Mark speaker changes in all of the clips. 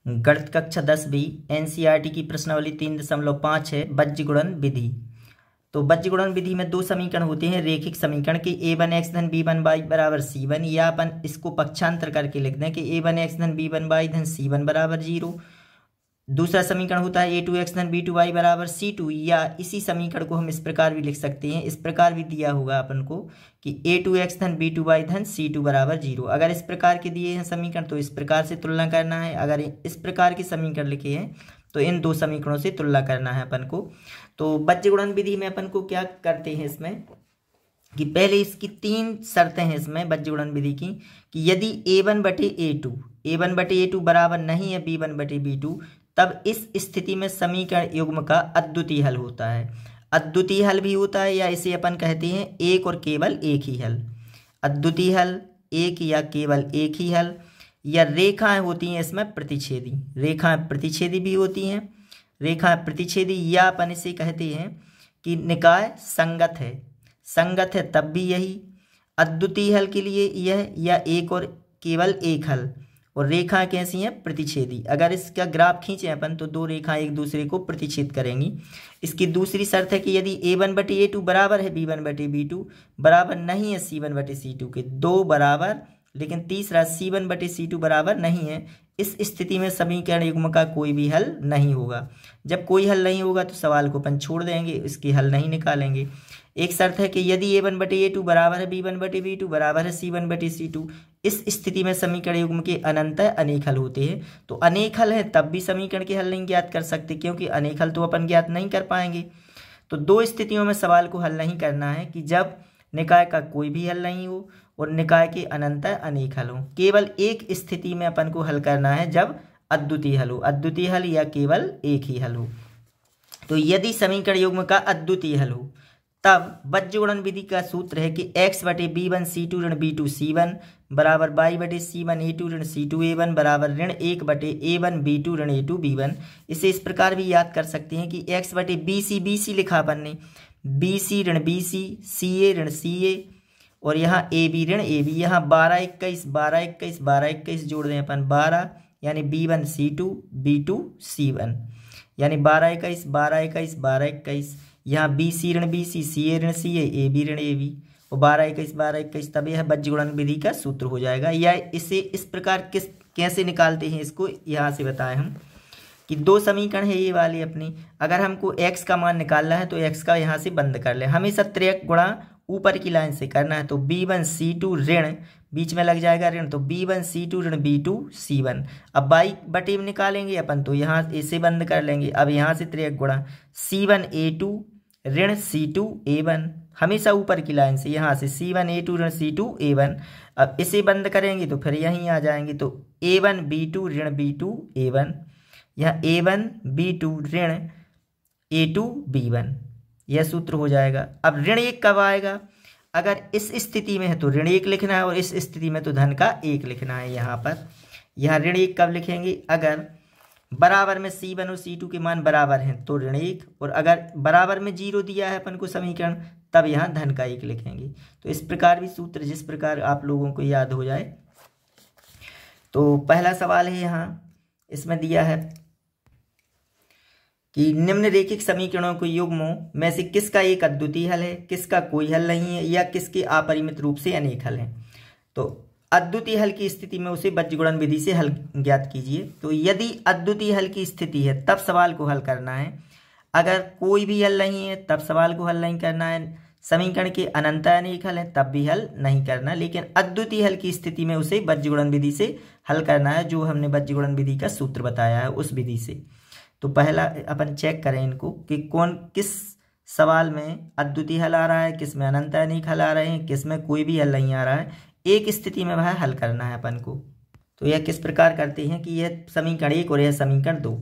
Speaker 1: गणित कक्षा 10 एनसीईआरटी की प्रश्नावली 3.5 है बज्य गुणन विधि। तो बज्य गुणन विधि में दो समीकरण होते हैं रेखिक समीकरण के a1x धन b1y बराबर c1, या अपन इसको पक्षांतर करके लिख दें कि a1x धन b1y धन c1 बराबर 0। दूसरा समीकरण होता है a2x धन b2y बराबर c2, या इसी समीकरण को हम इस प्रकार भी लिख सकते हैं, इस प्रकार भी दिया होगा अपन को कि a2x धन b2y धन c2 बराबर 0। अगर इस प्रकार के दिए हैं समीकरण तो इस प्रकार से तुलना करना है, अगर इस प्रकार के समीकरण लिखे हैं तो इन दो समीकरणों से तुलना करना है अपन को। तो बज्य गुणन विधि में अपन को क्या करते हैं इसमें कि पहले इसकी तीन शर्तें हैं इसमें बज्य गुणन विधि की, कि यदि a1 बटे a2 बराबर नहीं है b1 बटे b2, तब इस स्थिति में समीकरण युग्म का अद्वितीय हल होता है। अद्वितीय हल भी होता है, या इसे अपन कहते हैं एक और केवल एक ही हल। अद्वितीय हल, एक या केवल एक ही हल। या रेखाएं होती हैं इसमें प्रतिच्छेदी, रेखाएं प्रतिच्छेदी भी होती हैं, रेखाएं प्रतिच्छेदी, या अपन इसे कहते हैं कि निकाय संगत है। संगत है तब भी यही अद्वितीय हल के लिए यह, या एक और केवल एक हल। और रेखाएं कैसी हैं? प्रतिच्छेदी। अगर इसका ग्राफ खींचे अपन तो दो रेखाएं एक दूसरे को प्रतिच्छेद करेंगी। इसकी दूसरी शर्त है कि यदि a1 बटे a2 बराबर है b1 बटे b2 बराबर नहीं है c1 बटे c2 के, दो बराबर, लेकिन तीसरा c1 बटे c2 बराबर नहीं है, इस स्थिति में समीकरण युग्म का कोई भी हल नहीं होगा। जब कोई हल नहीं होगा तो सवाल को अपन छोड़ देंगे, इसकी हल नहीं निकालेंगे। एक शर्त है कि यदि a1 बटे a2 बराबर है b1 बटे b2 बराबर है c1 बटे c2, इस स्थिति में समीकरण युग्म के अनंत अनेक हल होते हैं। तो अनेक हल है तब भी समीकरण के हल नहीं ज्ञात कर सकते, क्योंकि अनेक हल तो अपन ज्ञात नहीं कर पाएंगे। तो दो स्थितियों में सवाल को हल नहीं करना है, कि जब निकाय का कोई भी हल नहीं हो और निकाय के अनंत अनेक हल हो। केवल एक स्थिति में अपन को हल करना है, जब अद्वितीय हल हो, अद्वितीय हल या केवल एक ही हल हो। तो यदि समीकरण युग्म का अद्वितीय हल हो तब बज्य गुणन विधि का सूत्र है कि x बटे b1 c2 ऋण b2 c1 बराबर y बटे c1 a2 ऋण c2 a1 बराबर ऋण 1 बटे a1 b2 ऋण a2 b1। इसे इस प्रकार भी याद कर सकते हैं कि x बटे bc लिखा अपन ने, bc ऋण bc, ca ऋण ca, और यहाँ ab ऋण ab। यहाँ 12 21 जोड़ दें अपन 12, यानी b1 c2 b2 c1, यानी 12 21 यहाँ bc ऋण bc, ca ऋण ca, ab ऋण ab, और 12 21 तब यह बज्य गुणन विधि का सूत्र हो जाएगा। या इसे इस प्रकार कैसे निकालते हैं इसको यहाँ से बताएं हम, कि दो समीकरण है ये वाले अपनी। अगर हमको x का मान निकालना है तो x का यहाँ से बंद कर ले, हमेशा त्रिक गुणा ऊपर की लाइन से करना है। तो b1 c2 ऋण, बीच में लग जाएगा ऋण, तो b1 c2 ऋण b2 c1। अब y बटे में निकालेंगे अपन तो यहाँ इसे बंद कर लेंगे। अब यहाँ से त्रिक गुणा c1 a2 ऋण c2 a1, हमेशा ऊपर की लाइन से, यहाँ से c1 a2 ऋण c2 a1। अब इसे बंद करेंगे तो फिर यहीं आ जाएंगे, तो a1 b2 ऋण b2 a1, यहाँ a1 b2 ऋण a2 b1, यह सूत्र हो जाएगा। अब ऋण 1 कब आएगा? अगर इस स्थिति में है तो ऋण 1 लिखना है, और इस स्थिति में तो धन का 1 लिखना है। यहाँ पर यहाँ ऋण 1 कब लिखेंगे? अगर बराबर में c1 और c2 के मान बराबर हैं तो ऋण 1, और अगर बराबर में 0 दिया है अपन को समीकरण, तब यहाँ धन का 1 लिखेंगे। तो इस प्रकार भी सूत्र, जिस प्रकार आप लोगों को याद हो जाए। तो पहला सवाल है यहाँ, इसमें दिया है कि निम्नरेखिक समीकरणों के युग्मों में से किसका एक अद्वितीय हल है, किसका कोई हल नहीं है, या किसके अपरिमित रूप से अनेक हल हैं। तो अद्वितीय हल की स्थिति में उसे बज्य गुणन विधि से हल ज्ञात कीजिए। तो यदि अद्वितीय हल की स्थिति है तब सवाल को हल करना है, अगर कोई भी हल नहीं है तब सवाल को हल नहीं करना है, समीकरण के अनंत अनेक हल हैं तब भी हल नहीं करना, लेकिन अद्वितीय हल की स्थिति में उसे बज्य गुणन विधि से हल करना है, जो हमने बज्य गुणन विधि का सूत्र बताया है उस विधि से। तो पहला अपन चेक करें इनको कि किस सवाल में अद्वितीय हल आ रहा है, किस में अनंत अनेक हल आ रहे हैं, किस में कोई भी हल नहीं आ रहा है। एक स्थिति में वह हल करना है अपन को। तो यह किस प्रकार करते हैं कि यह समीकरण 1 और यह समीकरण 2,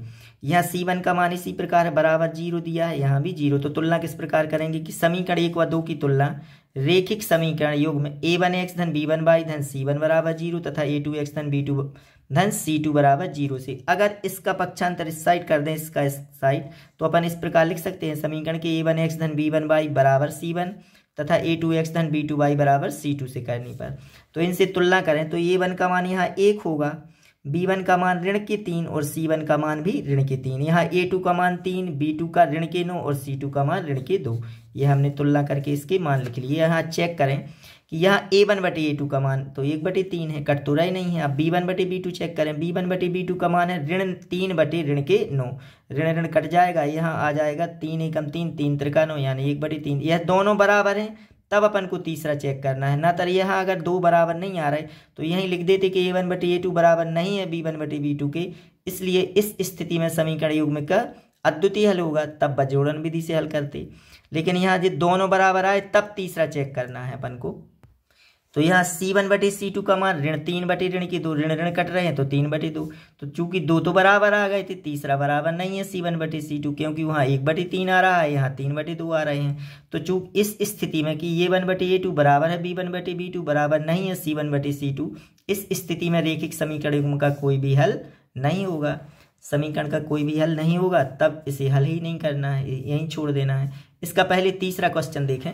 Speaker 1: यहाँ c1 का मान इसी प्रकार है, बराबर 0 दिया है, यहाँ भी 0। तो तुलना किस प्रकार करेंगे कि समीकरण 1 व 2 की तुलना रेखिक समीकरण युग्म a1x धन b1y धन c1 बराबर 0 तथा a2x धन b2 धन c2 बराबर 0 से। अगर इसका पक्षांतर इस साइड कर दें, इसका इस साइड, तो अपन इस प्रकार लिख सकते हैं समीकरण के a1x धन b1y बराबर c1 तथा a2x धन b2y बराबर c2 से करने पर। तो इनसे तुलना करें तो a1 का मान यहाँ 1 होगा, b1 का मान ऋण के 3 और c1 का मान भी ऋण के 3। यहाँ a2 का मान 3, b2 का ऋण के 9 और c2 का मान ऋण के 2। ये हमने तुलना करके इसके मान लिख लिए। यहाँ चेक करें कि यहाँ a1 बटे a2 का मान तो 1/3 है, कट तो रहा ही नहीं है। अब b1 बटे b2 चेक करें, b1 बटे b2 का मान है ऋण 3 बटे ऋण के 9, ऋण ऋण कट जाएगा, यहाँ आ जाएगा 3 एकम 3, 3 त्रिका 9 यानी 1/3। यह दोनों बराबर हैं, तब अपन को तीसरा चेक करना है। ना तर यहाँ अगर दो बराबर नहीं आ रहे तो यहीं लिख देते कि a1 बटे a2 बराबर नहीं है b1 बटे b2 के, इसलिए इस स्थिति में समीकरण युग्म का अद्वितीय हल होगा, तब बज्जीगुणन विधि से हल करते। लेकिन यहाँ जो दोनों बराबर आए तब तीसरा चेक करना है अपन को। तो यहाँ c1 बटे c2 का मान ऋण 3 बटे ऋण के 2, ऋण ऋण कट रहे हैं तो 3/2। तो चूंकि दो तो बराबर आ गए थे, तीसरा बराबर नहीं है c1 बटे c2, क्योंकि वहाँ 1/3 आ रहा है, यहाँ 3/2 आ रहे हैं। तो चूंकि इस स्थिति में कि a1 बटे a2 बराबर है b1 बटे b2 बराबर नहीं है c1 बटे c2, इस स्थिति में रैखिक समीकरण युग्म का कोई भी हल नहीं होगा, समीकरण का कोई भी हल नहीं होगा, तब इसे हल ही नहीं करना है, यहीं छोड़ देना है। इसका पहले तीसरा क्वेश्चन देखें।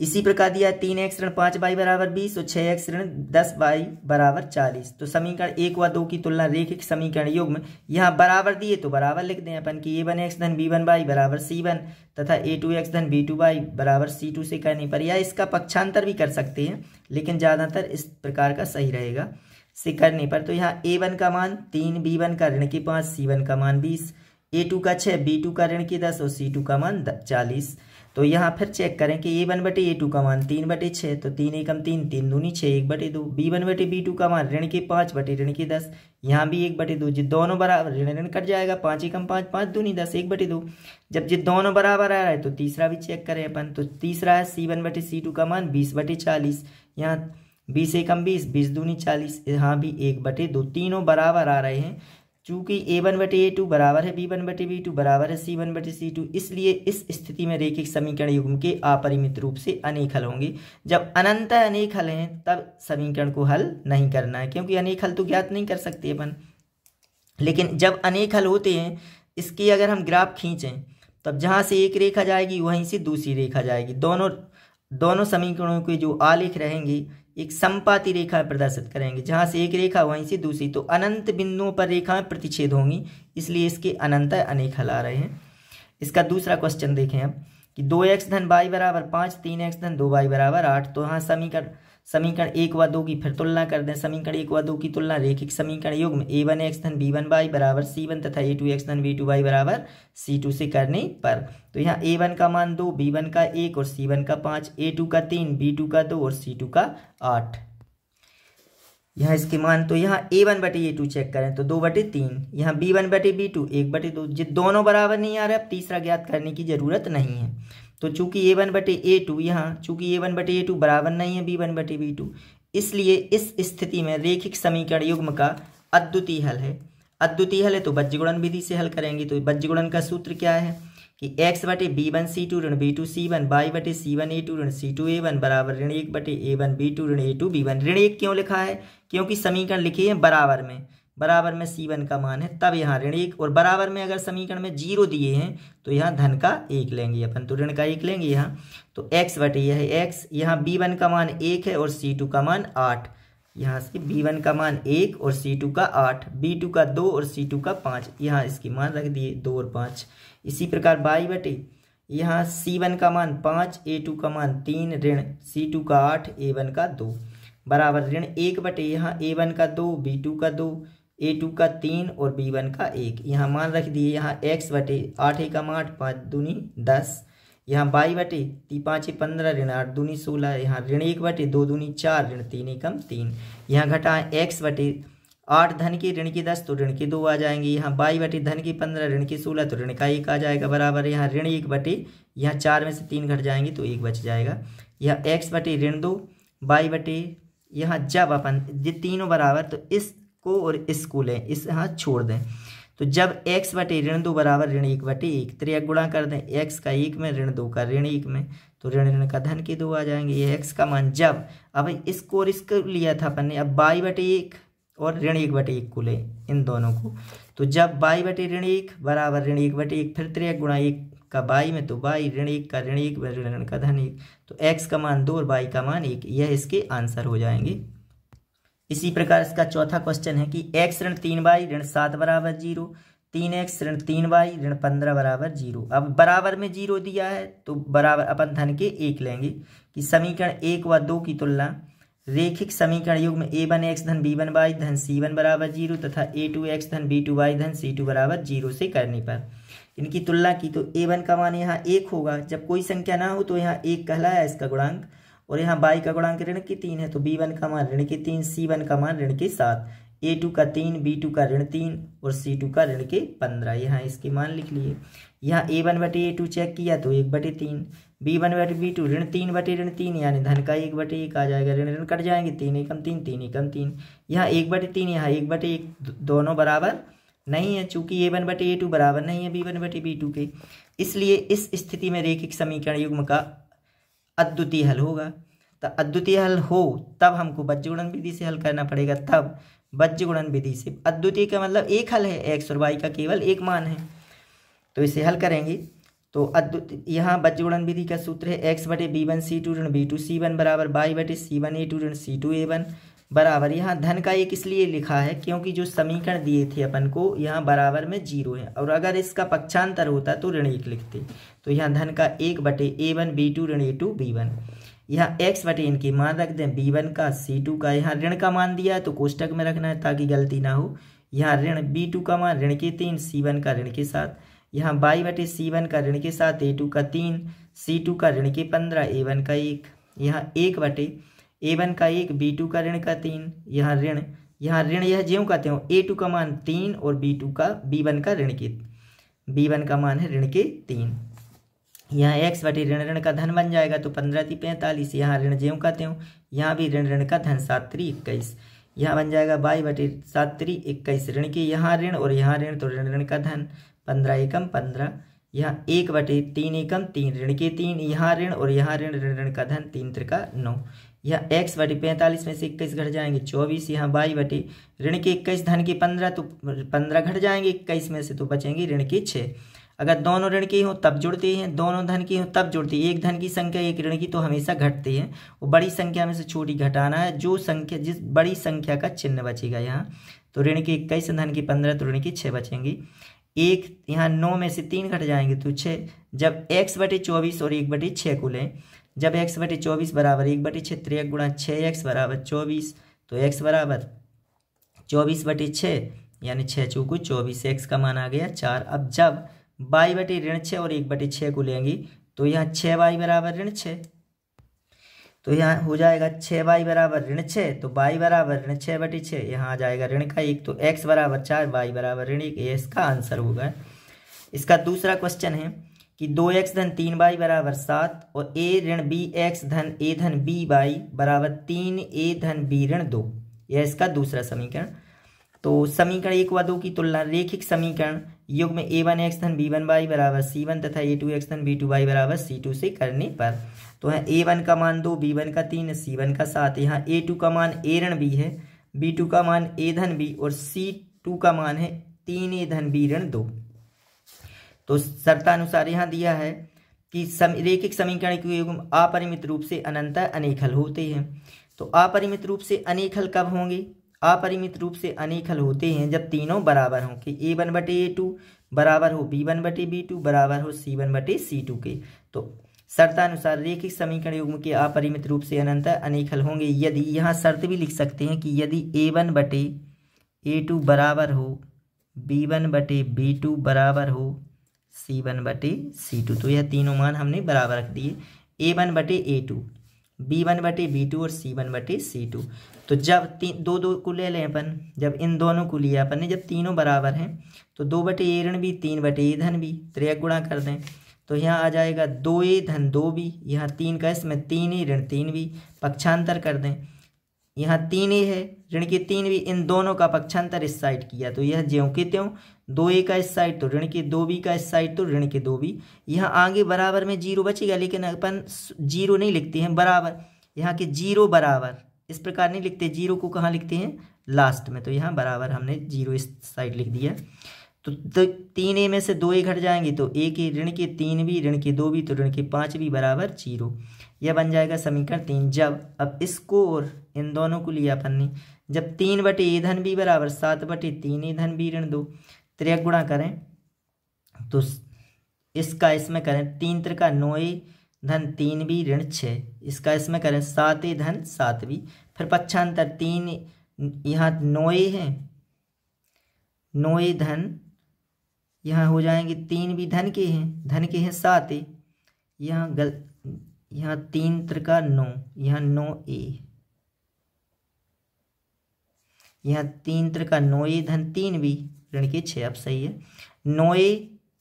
Speaker 1: इसी प्रकार दिया 3x ऋण 5y बराबर 20 और 6x ऋण 10y बराबर 40। तो समीकरण 1 व 2 की तुलना रैखिक समीकरण युग्म, यहाँ बराबर दिए तो बराबर लिख दें अपन कि a1x धन b1y बराबर c1 तथा a2x धन b2y बराबर c2 से करने पर, या इसका पक्षांतर भी कर सकते हैं, लेकिन ज़्यादातर इस प्रकार का सही रहेगा से करने पर। तो यहाँ a1 का मान 3, b1 का ऋण के 5, c1 का मान 20, a2 का 6, b2 का ऋण के 10 और c2 का मान 40। तो यहाँ फिर चेक करें कि a1 बटे a2 का मान 3/6, तो 3 एकम 3, 3 दूनी 6, 1/2। b1 बटे b2 का मान ऋण के 5 बटे ऋण के 10, यहाँ भी 1/2। जिस दोनों बराबर ऋण ऋण कट जाएगा, 5 एकम 5, 5 दूनी 10, 1/2। जब जिस दोनों बराबर आ रहा है तो तीसरा भी चेक करें अपन। तो तीसरा है c1 बटे c2 का मान 20/40, यहाँ 20 एकम 20, 20 दूनी 40, यहाँ भी 1/2। तीनों बराबर आ रहे हैं। चूंकि a1 बटे a2 बराबर है b1 बटे b2 बराबर है c1 बटे c2, इसलिए इस स्थिति में रैखिक समीकरण युग्म के अपरिमित रूप से अनेक हल होंगे। जब अनंत अनेक हल हैं तब समीकरण को हल नहीं करना है, क्योंकि अनेक हल तो ज्ञात नहीं कर सकते अपन। लेकिन जब अनेक हल होते हैं, इसकी अगर हम ग्राफ खींचें तब जहाँ से एक रेखा जाएगी वहीं से दूसरी रेखा जाएगी, दोनों समीकरणों के जो आलेख रहेंगे एक समपाती रेखा प्रदर्शित करेंगे, जहां से एक रेखा वहीं से दूसरी, तो अनंत बिंदुओं पर रेखाएं प्रतिच्छेद होंगी, इसलिए इसके अनंत अनेक हल आ रहे हैं। इसका दूसरा क्वेश्चन देखें अब कि 2x धन y बराबर 5, 3x धन 2y बराबर 8। तो यहाँ समीकरण 1 व 2 की फिर तुलना कर दें। समीकरण 1 व 2 की तुलना रैखिक समीकरण युग्म a1x धन b1y बराबर c1 तथा a2x धन b2y बराबर c2 से करने पर। तो यहाँ a1 का मान 2, b1 का 1 और c1 का 5, a2 का 3, b2 का 2 और c2 का 8। यहाँ इसके मान तो यहाँ a1 बटे a2 चेक करें तो 2/3, यहाँ b1 बटे b2 1/2। जिस दोनों बराबर नहीं आ रहे, अब तीसरा ज्ञात करने की जरूरत नहीं है। तो चूंकि a1 बटे a2 यहाँ चूंकि a1 बटे a2 बराबर नहीं है b1 बटे b2, इसलिए इस स्थिति में रैखिक समीकरण युग्म का अद्वितीय हल है। अद्वितीय हल है तो बज्जीगुणन विधि से हल करेंगे। तो बज्जीगुणन का सूत्र क्या है कि x बटे b1 c2 ऋण b2 c1 y बटे c1 a2 ऋण c2 a1 बराबर ऋण 1 बटे a1 b2 ऋण a2 b1। ऋण 1 क्यों लिखा है? क्योंकि समीकरण लिखे हैं बराबर में c1 का मान है, तब यहाँ ऋण 1, और बराबर में अगर समीकरण में 0 दिए हैं तो यहाँ धन का 1 लेंगे अपन, तो ऋण का 1 लेंगे यहाँ। तो x बटे यह है x, यहाँ b1 का मान 1 है और c2 का मान 8, यहाँ से b1 का मान 1 और c2 का 8, b2 का 2 और c2 का 5, यहाँ इसकी मान रख दिए 2 और 5। इसी प्रकार y बटे यहाँ c1 का मान 5, a2 का मान 3, ऋण c2 का 8, a1 का 2 बराबर ऋण 1 बटे यहाँ a1 का 2, b2 का 2, a2 का 3 और b1 का 1, यहाँ मान रख दिए। यहाँ x बटे 8 एकम 8, 5 दूनी 10, यहाँ y बटे 5 15, ऋण 8 दूनी 16, यहाँ ऋण 1 बटे 2 दूनी 4, ऋण 3 एकम 3, यहाँ घटाएं x बटे 8 धन के ऋण के 10 तो ऋण के 2 आ जाएंगे, यहाँ y बटे धन के 15 ऋण के 16 तो ऋण का 1 आ जाएगा बराबर, यहाँ ऋण 1 बटे यहाँ 4 में से 3 घट जाएंगे तो 1 बच जाएगा। यह x बटे ऋण 2, y बटे यहाँ जब अपन ये तीनों बराबर तो इसको और इसको लें, इस यहाँ छोड़ दें। तो जब x बटे ऋण 2 बराबर ऋण 1 बटे 1, तो एक गुणा कर दें x का 1 में ऋण 2 का ऋण 1 में, तो ऋण ऋण का धन के 2 आ जाएंगे। ये x का मान जब अब इसको और इसको लिया था अपन ने, अब y बटे 1 और ऋण 1 बटे 1 को लें इन दोनों को। तो जब y बटे ऋण 1 बराबर ऋण 1 बटे 1, फिर 3 गुणा 1 का y में, तो y ऋण 1 का ऋण 1 में ऋण ऋण का धन 1, तो x का मान 2 और y का मान 1, यह इसके आंसर हो जाएंगे। इसी प्रकार इसका चौथा क्वेश्चन है कि x ऋण 3y ऋण 7 बराबर 0, 3x ऋण 3y ऋण 15 बराबर 0। अब बराबर में 0 दिया है तो बराबर अपन धन के 1 लेंगे कि समीकरण 1 व 2 की तुलना रेखिक समीकरण युग्म a1x धन b1y धन c1 बराबर 0 तथा a2x धन b2y धन c2 बराबर 0 से करने पर इनकी तुलना की तो a1 का मान यहाँ 1 होगा। जब कोई संख्या ना हो तो यहाँ 1 कहलाया इसका गुणांक, और यहाँ y का गुणांक ऋण के 3 है तो b1 का मान ऋण के 3, c1 का मान ऋण के 7, a2 का 3, b2 का ऋण 3 और c2 का ऋण के 15। यहाँ इसके मान लिख लिए। यहाँ a1 बटे a2 चेक किया तो 1/3, b1 बटे b2 ऋण 3/3 यानी धन का 1/1 आ जाएगा, ऋण ऋण कट जाएंगे, 3 एकम 3, 3 एकम 3। यहाँ 1/3 यहाँ 1/1 दोनों बराबर नहीं है, चूंकि a1 बटे a2 बराबर नहीं है b1 बटे b2 के, इसलिए इस स्थिति में रेखिक समीकरण युग्म का अद्वितीय हल होगा। तो अद्वितीय हल हो तब हमको बज्य गुणन विधि से हल करना पड़ेगा। तब बज्य गुणन विधि से, अद्वितीय का मतलब एक हल है, x और y का केवल एक मान है, तो इसे हल करेंगे। तो अद्वितीय यहाँ बज्य गुणन विधि का सूत्र है x बटे b1 c2 ऋण b2 c1 बराबर y बटे c1 a2 ऋण c2 a1 बराबर, यहाँ धन का 1 इसलिए लिखा है क्योंकि जो समीकरण दिए थे अपन को यहाँ बराबर में 0 है, और अगर इसका पक्षांतर होता तो ऋण 1 लिखते। तो यहाँ धन का 1 बटे a1 b2 ऋण a2 b1। यहाँ x बटे इनके मान रख दें, b1 का c2 का, यहाँ ऋण का मान दिया है तो कोष्टक में रखना है ताकि गलती ना हो। यहाँ ऋण b2 का मान ऋण के 3, c1 का ऋण के 7, यहाँ y बटे c1 का ऋण के 7, a2 का 3, c2 का ऋण के 15, a1 का 1। यहाँ 1 बटे a1 का 1, b2 का ऋण का 3, यहाँ ऋण यह ज्यों कहते हो, a2 का मान 3 और b1 का ऋण के, b1 का मान है ऋण के 3। यहाँ x बटे ऋण ऋण का धन बन जाएगा तो 15 × 45, यहाँ ऋण ज्यों कहते हो, यहाँ भी ऋण ऋण का धन 7 × 21, यहाँ बन जाएगा y बटे 7 × 21 ऋण के, यहाँ ऋण और यहाँ ऋण तो ऋण ऋण का धन 15 एकम 15, यहाँ 1 बटे 3 एकम 3 ऋण के 3, यहाँ ऋण और यहाँ ऋण ऋण ऋण का धन 3 × 9, यहाँ x बटे 45 में से 21 घट जाएंगे 24, यहाँ y बटे ऋण के 21 धन के 15 तो 15 घट जाएंगे 21 में से तो बचेंगे ऋण के 6। अगर दोनों ऋण के हों तब जुड़ते हैं, दोनों धन के हों तब जुड़ते हैं। एक धन की संख्या एक ऋण की तो हमेशा घटते हैं, वो बड़ी संख्या में से छोटी घटाना है, जो संख्या जिस बड़ी संख्या का चिन्ह बचेगा यहाँ, तो ऋण के 21 धन के 15 तो ऋण के 6 बचेंगे। एक यहाँ 9 में से 3 घट जाएंगे तो 6। जब x बटे 24 और 1/6 को लें, जब x बटे 24 बराबर 1/6 3 गुणा 6x बराबर 24, तो x बराबर 24/6 यानी 6 चौको 24, x का मान आ गया 4। अब जब y बटे ऋण 6 और 1/6 को लेंगे तो यहाँ 6y बराबर ऋण 6, तो यहाँ हो जाएगा 6y बराबर ऋण 6, तो y बराबर ऋण 6/6, यहाँ आ जाएगा ऋण का 1, तो x बराबर 4 y बराबर ऋण 1, ये इसका आंसर होगा। इसका दूसरा क्वेश्चन है कि 2x धन 3y बराबर 7 और a ऋण bx धन a धन by बराबर 3a धन b ऋण 2, यह इसका दूसरा समीकरण। तो समीकरण 1 व 2 की तुलना रेखिक समीकरण युग्म a1x धन b1y बराबर c1 तथा a2x धन b2y बराबर c2 से करने पर, तो है a1 का मान 2, b1 का 3, c1 का 7, यहाँ a2 का मान a ऋण b है, b2 का मान a धन b और c2 का मान है 3a धन b ऋण 2। तो शर्तानुसार यहाँ दिया है कि रेखिक समीकरण के युग्म अपरिमित रूप से अनंत अनेक हल होते हैं। तो अपरिमित रूप से अनेक हल कब होंगे? अपरिमित रूप से अनेक हल होते हैं जब तीनों बराबर हों, कि a1 बटे a2 बराबर हो b1 बटे b2 बराबर हो c1 बटे c2 के। तो शर्तानुसार रेखिक समीकरण युग्म के अपरिमित रूप से अनंत अनेक हल होंगे यदि, यहाँ शर्त भी लिख सकते हैं कि यदि a1 बटे a2 बराबर हो, b1 बटे b2 बराबर हो, c1 बटे c2, तो यह तीनों मान हमने बराबर रख दिए, a1 बटे a2, b1 बटे b2 और c1 बटे c2। तो जब दो दो को ले लें अपन, जब इन दोनों को लिया अपन ने, जब तीनों बराबर हैं तो 2 बटे a ऋण b 3 बटे a धन b, त्रियक गुणा कर दें तो यहाँ आ जाएगा 2a धन 2b, यहाँ 3 का इसमें 3a ऋण 3b, पक्षांतर कर दें, यहाँ 3a है ऋण के 3b, इन दोनों का पक्षांतर इस साइड किया तो यह ज्यों के त्यों, 2a का इस साइड तो ऋण के 2b का इस साइड तो ऋण के 2b। यहाँ आगे बराबर में 0 बचेगा, लेकिन अपन 0 नहीं लिखते हैं बराबर, यहाँ के 0 बराबर इस प्रकार नहीं लिखते, 0 को कहाँ लिखते हैं लास्ट में, तो यहाँ बराबर हमने 0 इस साइड लिख दिया। तो 3a में से 2a घट जाएंगे तो a के ऋण के 3 भी, ऋण के 2 भी, तो ऋण के 5 भी बराबर 0। यह बन जाएगा समीकरण 3। जब अब इसको और इन दोनों को लिया अपन ने, जब 3/a धन b बराबर 7/3a धन b ऋण 2 त्रिक गुणा करें तो इसका इसमें करें 3 त्रिका 9a धन 3b ऋण 6, इसका इसमें करें 7a धन 7b, फिर पक्षांतर 3 यहाँ 9a है, 9a धन यहाँ हो जाएंगे 3 भी धन के हैं 7a, यहाँ 3 त्रिका 9, यहाँ 9a, यहाँ 3 त्रिका 9a धन 3b ऋण के 6। अब सही है 9a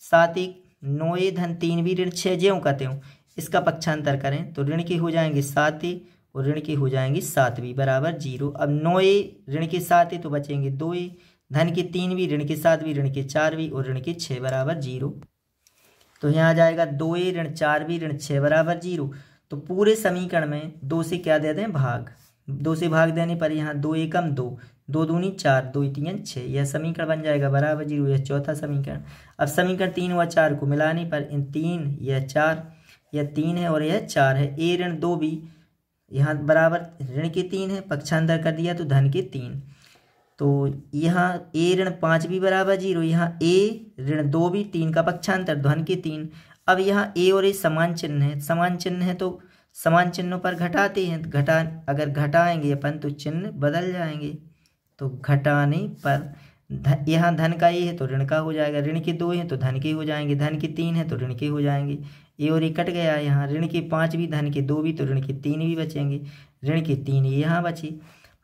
Speaker 1: 7a 9a धन 3b ऋण 6 ज्यों का त्यों, इसका पक्षांतर करें तो ऋण के हो जाएंगे 7a और ऋण के हो जाएंगे 7b बराबर 0। अब 9a ऋण के 7a तो बचेंगे 2a, धन के 3b ऋण के 7b ऋण के 4b और ऋण के 6 बराबर 0। तो यहाँ आ जाएगा 2a ऋण 4b ऋण 6 बराबर 0। तो पूरे समीकरण में 2 से क्या दे दें भाग, 2 से भाग देने पर यहाँ 2 एकम 2, 2 दूनी 4, 2 तीन 6, यह समीकरण बन जाएगा बराबर 0। यह चौथा समीकरण। अब समीकरण 3 व 4 को मिलाने पर इन 3 यह 4, यह 3 है और यह 4 है, a ऋण 2b यहाँ बराबर ऋण के 3 है, पक्षांतर कर दिया तो धन के 3, तो यहाँ a ऋण 5b बराबर 0, यहाँ a ऋण 2b 3 का पक्षांतर धन के 3। अब यहाँ a और a समान चिन्ह है, समान चिन्ह है तो समान चिन्हों पर घटाते हैं, अगर घटाएंगे अपन तो चिन्ह बदल जाएंगे, तो घटाने पर यहाँ धन का a है तो ऋण का हो जाएगा, ऋण के 2 हैं तो धन के हो जाएंगे, धन के 3 है तो ऋण के हो जाएंगे, a और a कट गया, यहाँ ऋण के 5 भी धन के 2 भी तो ऋण के 3 भी बचेंगे, ऋण के 3 यहाँ बचे।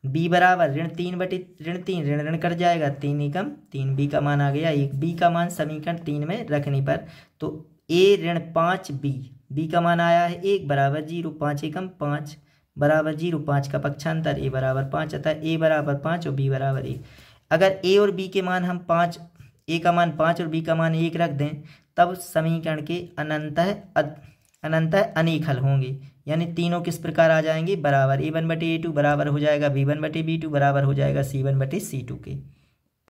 Speaker 1: b बराबर ऋण 3/3 ऋण कट जाएगा, 3 एकम 3, b का मान आ गया 1। b का मान समीकरण 3 में रखने पर तो a ऋण 5b, b का मान आया है 1 बराबर 0, 5 एकम 5 बराबर 0, 5 का पक्षांतर a बराबर 5 अतः a बराबर 5 और b बराबर 1। अगर a और b के मान हम 5, a का मान 5 और b का मान 1 रख दें तब समीकरण के अनंतः अनेक हल होंगे, यानी तीनों किस प्रकार आ जाएंगे बराबर, a1/a2 बराबर हो जाएगा b1/b2 बराबर हो जाएगा c1/c2 के।